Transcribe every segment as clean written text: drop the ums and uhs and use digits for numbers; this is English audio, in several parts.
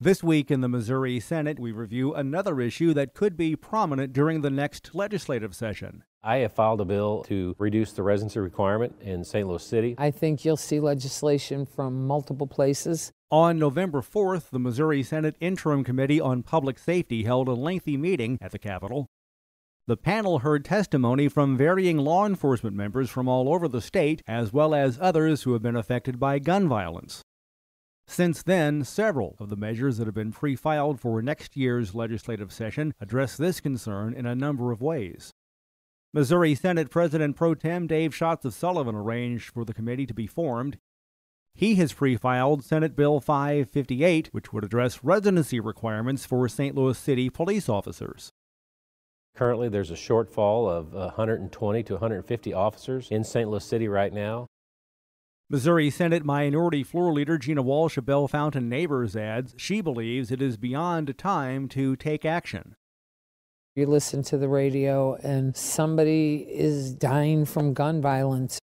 This week in the Missouri Senate, we review another issue that could be prominent during the next legislative session. I have filed a bill to reduce the residency requirement in St. Louis City. I think you'll see legislation from multiple places. On November 4th, the Missouri Senate Interim Committee on Public Safety held a lengthy meeting at the Capitol. The panel heard testimony from varying law enforcement members from all over the state, as well as others who have been affected by gun violence. Since then, several of the measures that have been pre-filed for next year's legislative session address this concern in a number of ways. Missouri Senate President Pro Tem Dave Schatz of Sullivan arranged for the committee to be formed. He has pre-filed Senate Bill 558, which would address residency requirements for St. Louis City police officers. Currently, there's a shortfall of 120 to 150 officers in St. Louis City right now. Missouri Senate Minority Floor Leader Gina Walsh of Bell Fountain Neighbors adds she believes it is beyond time to take action. You listen to the radio and somebody is dying from gun violence.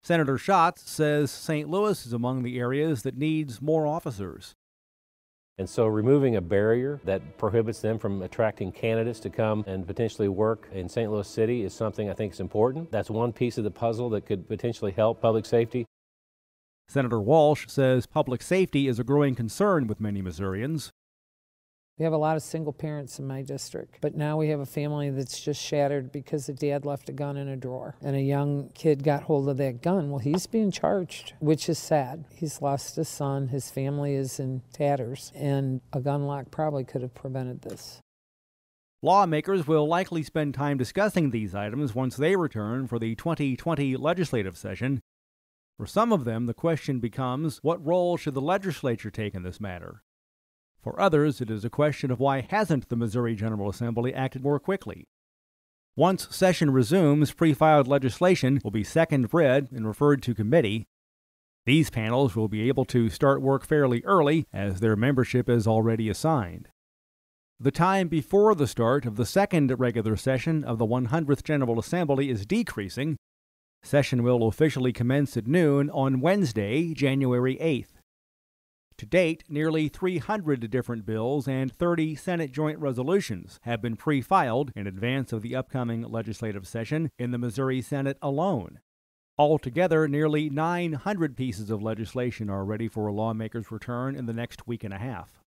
Senator Schatz says St. Louis is among the areas that needs more officers. And so removing a barrier that prohibits them from attracting candidates to come and potentially work in St. Louis City is something I think is important. That's one piece of the puzzle that could potentially help public safety. Senator Walsh says public safety is a growing concern with many Missourians. We have a lot of single parents in my district, but now we have a family that's just shattered because the dad left a gun in a drawer and a young kid got hold of that gun. Well, he's being charged, which is sad. He's lost his son, his family is in tatters, and a gun lock probably could have prevented this. Lawmakers will likely spend time discussing these items once they return for the 2020 legislative session. For some of them, the question becomes, what role should the legislature take in this matter? For others, it is a question of why hasn't the Missouri General Assembly acted more quickly? Once session resumes, pre-filed legislation will be second-read and referred to committee. These panels will be able to start work fairly early, as their membership is already assigned. The time before the start of the second regular session of the 100th General Assembly is decreasing. Session will officially commence at noon on Wednesday, January 8th. To date, nearly 300 different bills and 30 Senate joint resolutions have been pre-filed in advance of the upcoming legislative session in the Missouri Senate alone. Altogether, nearly 900 pieces of legislation are ready for a lawmaker's return in the next week and a half.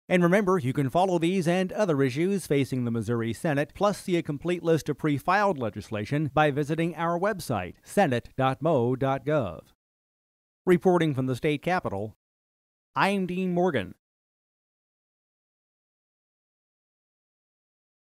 And remember, you can follow these and other issues facing the Missouri Senate, plus see a complete list of pre-filed legislation by visiting our website, senate.mo.gov. Reporting from the state capitol, I'm Dean Morgan.